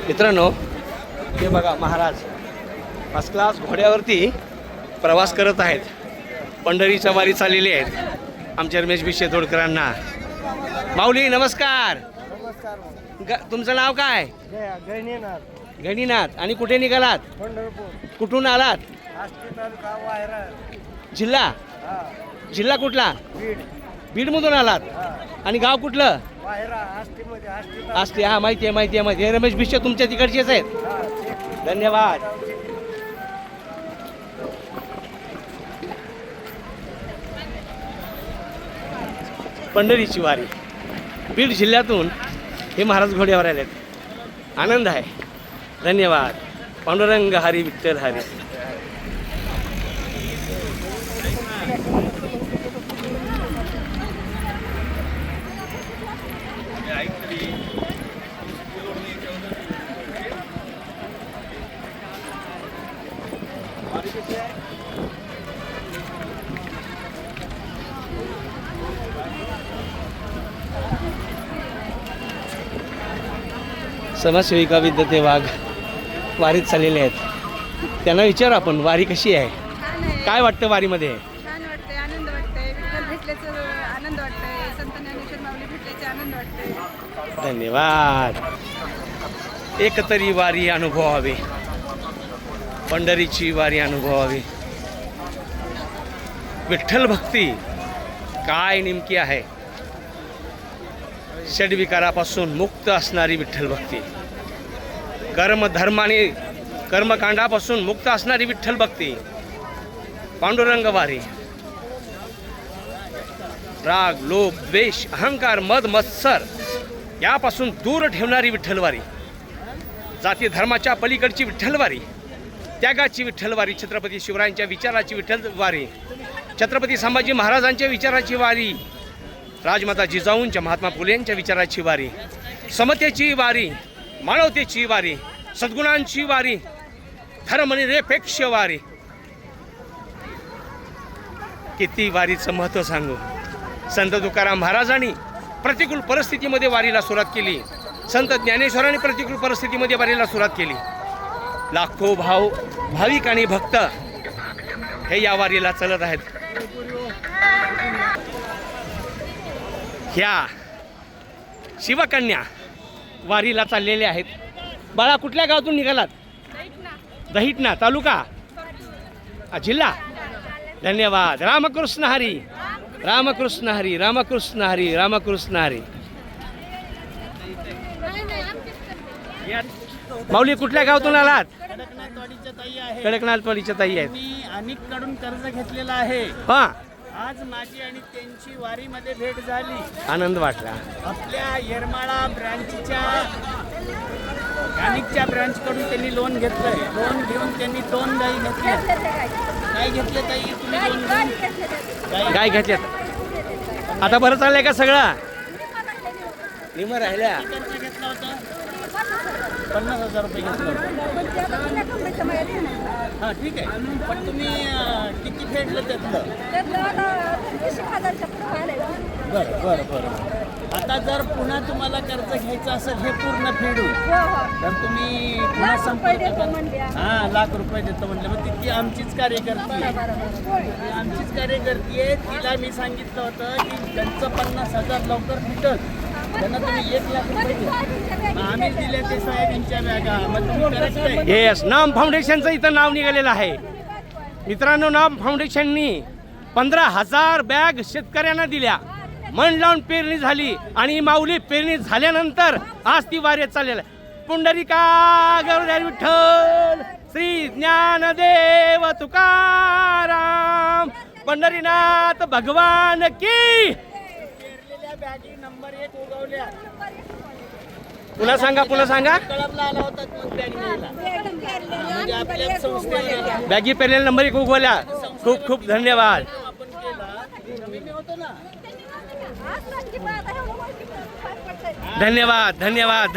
मित्रांनो, हे बघा महाराज फर्स्ट क्लास घोड्यावरती प्रवास करत आहेत. पंढरीच्या वारी चाललेली आहेत आमच्या रमेश बी शेतोडकरांना. माऊली नमस्कार. तुमचं नाव काय? गणिनाथ. आणि कुठे निघालात? कुठून आलात? जिल्हा कुठला? बीडमधून आलात. आणि गाव कुठलं? आष्टी. हा, माहिती आहे. रमेश भिष्य तुमच्या तिकडचेच आहेत. धन्यवाद. पंढरीची वारी बीड जिल्ह्यातून हे महाराज घोड्यावर आलेत. आनंद आहे. धन्यवाद. पांडुरंग हरी विठ्ठल हरी. समाजसेविका विद्याते वाघ वारीत चाललेले आहेत. त्यांना विचारू आपण, वारी कशी आहे? काय वाटतं वारीमध्ये? छान वाटतंय, आनंद वाटतंय. विठ्ठल भेटल्याचं आनंद वाटतंय. संत ज्ञानेश्वर माऊली भेटल्याचे आनंद वाटतंय. धन्यवाद. एकतरी वारी अनुभवावी, पंढरीची वारी अनुभवावी. विठ्ठल भक्ती काय नेमकी आहे? षड्विकारापासून मुक्त असणारी विठ्ठल भक्ती, कर्मधर्माने कर्मकांडापासून मुक्त असणारी विठ्ठल भक्ती, पांडुरंग वारी. राग, लोभ, द्वेष, अहंकार, मद, मत्सर यापासून दूर ठेवणारी विठ्ठलवारी. जाती धर्माच्या पलीकडची विठ्ठलवारी, त्यागाची विठ्ठलवारी. छत्रपती शिवरायांच्या विचाराची विठ्ठलवारी, छत्रपती संभाजी महाराजांच्या विचाराची वारी, राजमाता जिजाऊंच्या, महात्मा फुलेंच्या विचाराची वारी, समतेची वारी, मानवतेची वारी, सद्गुणांची वारी, धर्मनिरपेक्ष वारी. किती वारीचं महत्त्व सांगू. संत तुकाराम महाराजांनी प्रतिकूल परिस्थितीमध्ये वारीला सुरुवात केली. संत ज्ञानेश्वरांनी प्रतिकूल परिस्थितीमध्ये वारीला सुरुवात केली. लाखो भाविक आणि भक्त हे या वारीला चालत आहेत. ह्या शिवकन्या वारीला चाललेल्या आहेत. बाळा, कुठल्या गावातून निघालात? दहिटना. तालुका? जिल्हा? धन्यवाद. रामकृष्ण हरी. रामकृष्ण हरी. रामकृष्ण हरी. रामकृष्ण हरी. माऊली, कुठल्या गावातून आलात? कडकनाथवाडीच्या ताई आहेत. मी अनेककडून कर्ज घेतलेला आहे. हा, आज माझी आणि त्यांची वारीमध्ये भेट झाली. आनंद वाटला. आपल्या येरमाळा ब्रँचच्या अनेकच्या ब्रँचकडून त्यांनी लोन घेतलंय. लोन घेऊन त्यांनी 2 गाई घेतल्या. काय घेतले ताई तुम्ही? गाय घेतल्यात. आता बरं चाललंय का सगळं? निम राहिल्या. कर्ज घेतला होता? 50,000 रुपये घेतलं होतं. हां, ठीक आहे. पण तुम्ही किती फेडलं त्यातलं? बरं. आता जर पुन्हा तुम्हाला कर्ज घ्यायचं असेल हे पूर्ण फेडू तर तुम्ही पुन्हा संपर्क करा. हां, लाख रुपये देतो म्हटलं. मग ती आमचीच कार्यकर्ती आहे. आमचीच कार्यकर्ती आहे. तिला मी सांगितलं होतं की त्यांचं 50,000 लवकर फिटत, त्यांना तुम्ही 1 लाख रुपये द्या. आम्ही दिले ते सोयाबीनच्या बॅगा. मग तुम्ही करेक्ट आहे. येस, नाम फाउंडेशनचं इथं नाव निघालेलं आहे. मित्रांनो, नाम फाउंडेशननी 15,000 बॅग शेतकऱ्यांना दिल्या. मन लावून पेरणी झाली आणि माऊली पेरणी झाल्यानंतर आज ती वारी चाललेला आहे. पुंडलिका गरुड विठ्ठल, श्री ज्ञानदेव तुकाराम, पंढरीनाथ भगवान की. पेरलेल्या बॅगी नंबर 1 उगवल्या. पुन्हा सांगा. कळमला आला होता मग बॅग न्यायला. म्हणजे आपल्या संस्थेला बॅगी पेरलेला नंबर 1 उगवल्या. खूप खूप धन्यवाद. आपण केला. मी होतो ना. धन्यवाद.